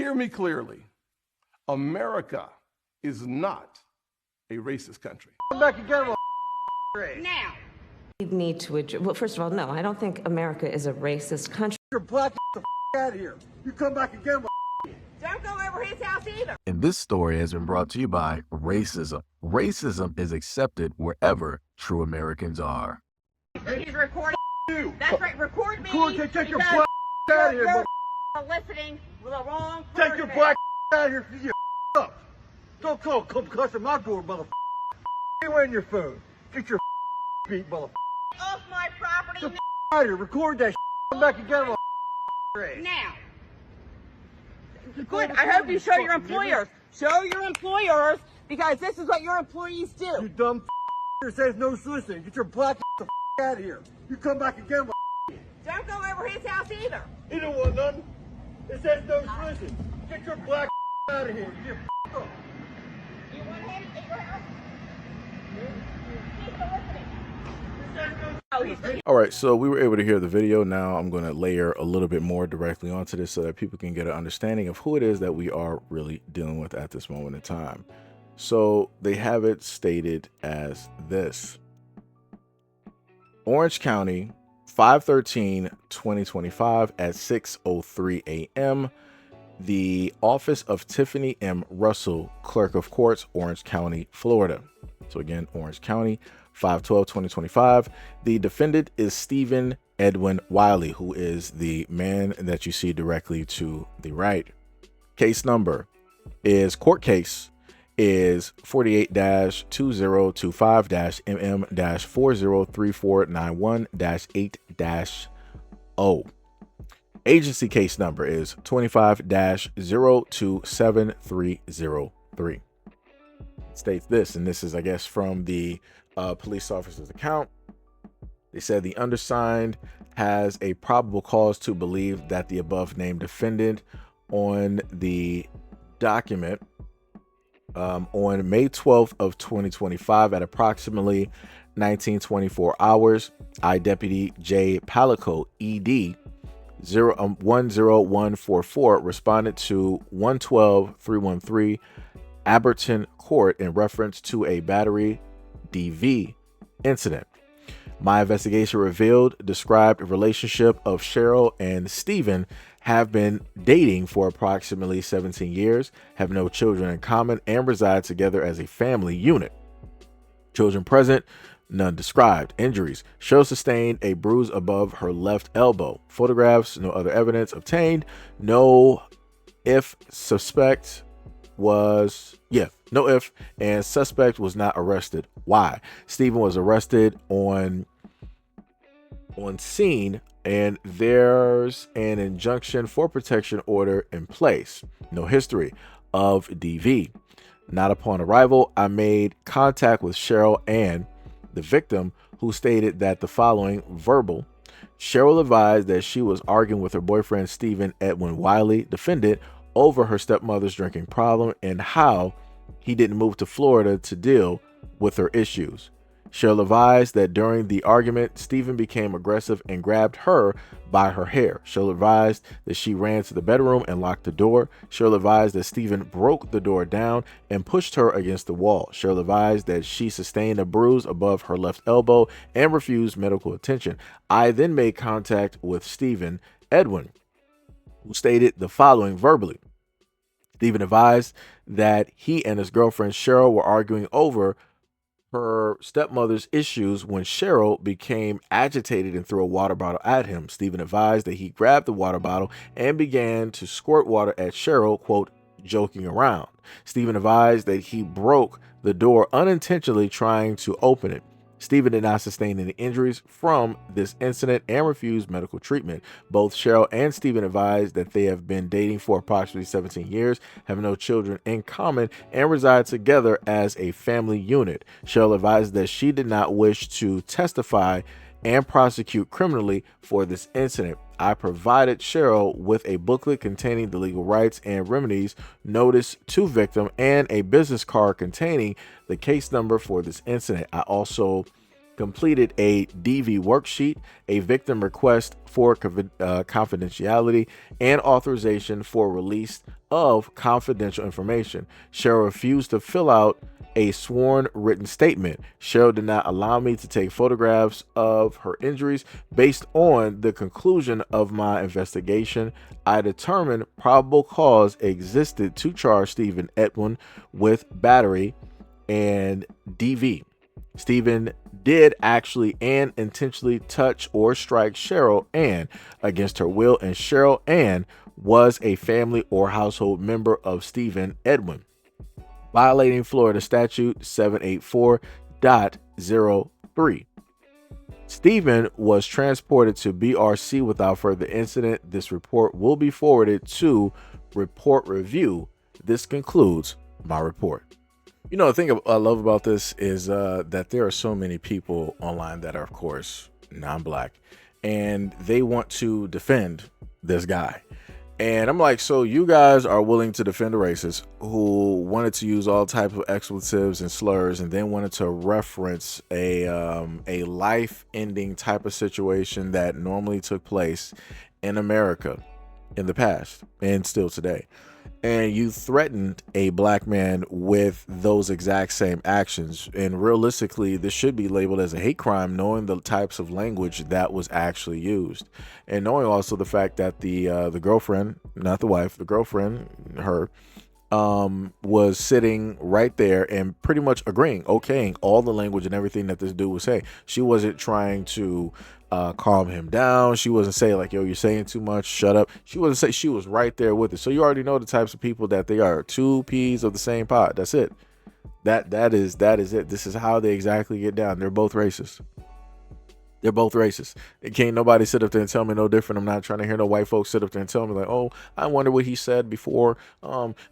Hear me clearly. America is not a racist country. Come back again. Now. We need to address, well, first of all, no, I don't think America is a racist country. You're black. Get the out of here. You come back again. Don't go over his house either. And this story has been brought to you by racism. Racism is accepted wherever true Americans are. He's recording You. That's right, record me. Take your black out of here. You're listening with the wrong person. Take your black out of here. You up. Don't come cussing my door, motherfucker. You in your phone. Get your beat, motherfucker. Off my property Get out of here. Record that. Come back again. now. Good. I hope you show your employers. Show your employers, because this is what your employees do. You dumb It says no soliciting. Get your black out of here. You come back again. Don't go over his house either. He don't want nothing. It says no soliciting. Get your black out of here. Get up. You want him at your house? He's soliciting. Oh, he's All right, so we were able to hear the video. Now I'm going to layer a little bit more directly onto this so that people can get an understanding of who it is that we are really dealing with at this moment in time. So they have it stated as this. Orange County, 5/13/2025 at 6:03 a.m. The office of Tiffany M. Russell, Clerk of Courts, Orange County, Florida. So again, Orange County, 5/12/2025. The defendant is Stephen Edwin Wiley, who is the man that you see directly to the right. Case number is court case is 48-2025-MM-403491-8-0. Agency case number is 25-027303. It states this, and this is, I guess, from the police officer's account. They said the undersigned has a probable cause to believe that the above named defendant on the document on May 12th of 2025 at approximately 1924 hours, I Deputy J. Palico, ED 10144, responded to 112-313 Aberton Court in reference to a battery DV incident. My investigation revealed described relationship of Cheryl and Stephen have been dating for approximately 17 years, have no children in common, and reside together as a family unit. Children present, none described. Injuries: Cheryl sustained a bruise above her left elbow. Photographs: no other evidence obtained. No if, and suspect was not arrested. Why? Stephen was arrested on scene, and there's an injunction for protection order in place. No history of DV. Not upon arrival, I made contact with Cheryl and the victim, who stated that the following verbal. Cheryl advised that she was arguing with her boyfriend Stephen Edwin Wiley, defendant, over her stepmother's drinking problem and how he didn't move to Florida to deal with her issues. Cheryl advised that during the argument, Stephen became aggressive and grabbed her by her hair. Cheryl advised that she ran to the bedroom and locked the door. Cheryl advised that Stephen broke the door down and pushed her against the wall. Cheryl advised that she sustained a bruise above her left elbow and refused medical attention. I then made contact with Stephen Edwin, who stated the following verbally. Stephen advised that he and his girlfriend Cheryl were arguing over her stepmother's issues when Cheryl became agitated and threw a water bottle at him. Stephen advised that he grabbed the water bottle and began to squirt water at Cheryl, quote, joking around. Stephen advised that he broke the door unintentionally trying to open it. Stephen did not sustain any injuries from this incident and refused medical treatment. Both Cheryl and Stephen advised that they have been dating for approximately 17 years, have no children in common, and reside together as a family unit. Cheryl advised that she did not wish to testify and prosecute criminally for this incident. I provided Cheryl with a booklet containing the legal rights and remedies notice to victim and a business card containing the case number for this incident. I also completed a DV worksheet, a victim request for confidentiality, and authorization for release of confidential information. Cheryl refused to fill out a sworn written statement. Cheryl did not allow me to take photographs of her injuries. Based on the conclusion of my investigation, I determined probable cause existed to charge Stephen Edwin with battery and DV. Stephen did actually and intentionally touch or strike Cheryl Ann against her will, and Cheryl Ann was a family or household member of Stephen Edwin, violating Florida statute 784.03. Stephen was transported to BRC without further incident. This report will be forwarded to report review. This concludes my report. You know, the thing I love about this is that there are so many people online that are, of course, non-black, and they want to defend this guy. And I'm like, so you guys are willing to defend a racist who wanted to use all types of expletives and slurs, and then wanted to reference a life-ending type of situation that normally took place in America in the past and still today. And you threatened a black man with those exact same actions. And realistically, this should be labeled as a hate crime, knowing the types of language that was actually used. And knowing also the fact that the girlfriend, not the wife, the girlfriend, her, was sitting right there and pretty much agreeing, okaying all the language and everything that this dude was saying. She wasn't trying to calm him down. She wasn't saying like, yo, you're saying too much, shut up. She wasn't saying, she was right there with it. So you already know the types of people that they are. Two peas of the same pot. That's it. That is it. This is how they exactly get down. They're both racist. They're both racist. It can't nobody sit up there and tell me no different. I'm not trying to hear no white folks sit up there and tell me like, oh, I wonder what he said before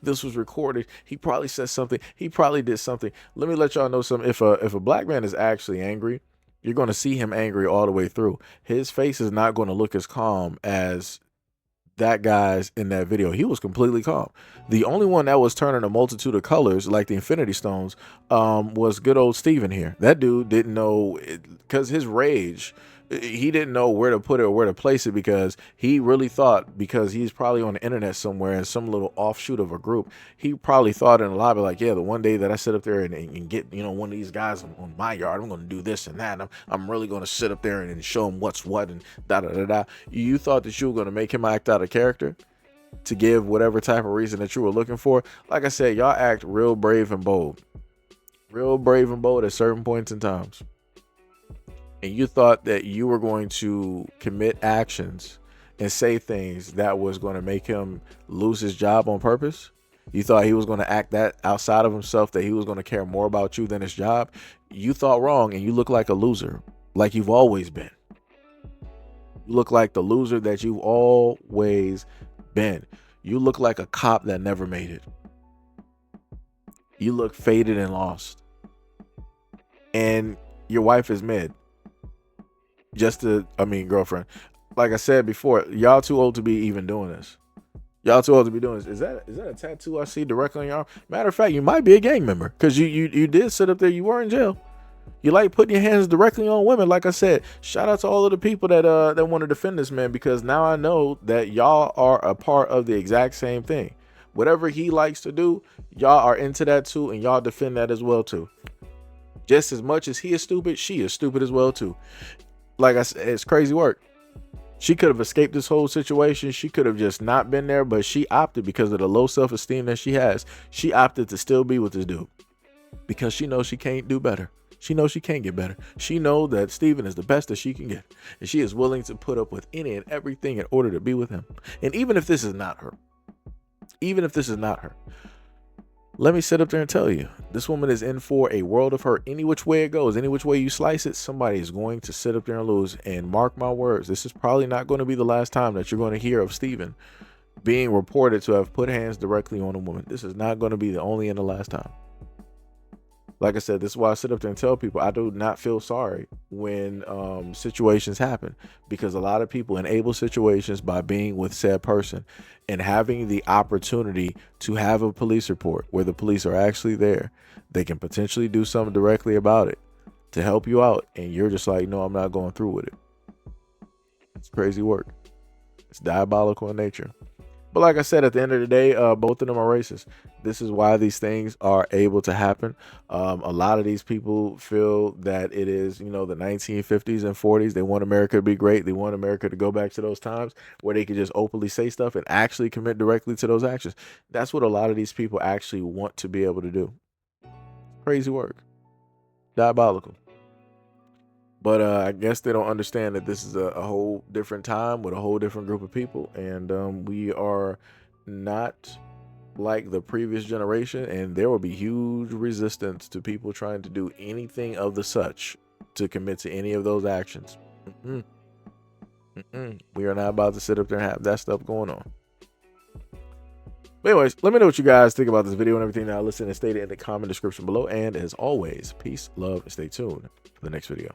this was recorded. He probably said something. He probably did something. Let me let y'all know something. If a black man is actually angry, you're going to see him angry all the way through. His face is not going to look as calm as that guy's in that video. He was completely calm. The only one that was turning a multitude of colors like the Infinity Stones was good old Steven here. That dude didn't know, because his rage, he didn't know where to put it or where to place it, because he really thought, because he's probably on the internet somewhere in some little offshoot of a group, he probably thought in a lobby like, yeah, the one day that I sit up there and get, you know, one of these guys on my yard, I'm going to do this and that, and I'm really going to sit up there and show him what's what and da-da-da-da. You thought that you were going to make him act out of character to give whatever type of reason that you were looking for. Like I said, y'all act real brave and bold. Real brave and bold at certain points in times. And you thought that you were going to commit actions and say things that was going to make him lose his job on purpose. You thought he was going to act that outside of himself, that he was going to care more about you than his job. You thought wrong, and you look like a loser, like you've always been. You look like the loser that you've always been. You look like a cop that never made it. You look faded and lost. And your wife is mid. Girlfriend. Like I said before, y'all too old to be even doing this. Y'all too old to be doing this. Is that a tattoo I see directly on your arm? Matter of fact, you might be a gang member, because you did sit up there. You were in jail. You like putting your hands directly on women. Like I said, shout out to all of the people that want to defend this man, because now I know that y'all are a part of the exact same thing. Whatever he likes to do, y'all are into that too, and y'all defend that as well too. Just as much as he is stupid, she is stupid as well too. Like I said, it's crazy work. She could have escaped this whole situation. She could have just not been there, but she opted, because of the low self-esteem that she has, she opted to still be with this dude, because she knows she can't do better. She knows she can't get better. She knows that Steven is the best that she can get, and she is willing to put up with any and everything in order to be with him. And even if this is not her, let me sit up there and tell you, this woman is in for a world of hurt. Any which way it goes, any which way you slice it, somebody is going to sit up there and lose. And mark my words, this is probably not going to be the last time that you're going to hear of Steven being reported to have put hands directly on a woman. This is not going to be the only and the last time. Like I said, this is why I sit up there and tell people I do not feel sorry when situations happen, because a lot of people enable situations by being with said person and having the opportunity to have a police report where the police are actually there. They can potentially do something directly about it. to help you out, and you're just like, no, I'm not going through with it. It's crazy work. It's diabolical in nature. But like I said, at the end of the day, both of them are racist. This is why these things are able to happen. A lot of these people feel that it is, you know, the 1950s and 40s. They want America to be great. They want America to go back to those times where they could just openly say stuff and actually commit directly to those actions. That's what a lot of these people actually want to be able to do. Crazy work. Diabolical. But I guess they don't understand that this is a whole different time with a whole different group of people. And we are not like the previous generation. And there will be huge resistance to people trying to do anything of the such to commit to any of those actions. We are not about to sit up there and have that stuff going on. But anyways, let me know what you guys think about this video and everything that I listened and stated in the comment description below. And as always, peace, love, and stay tuned for the next video.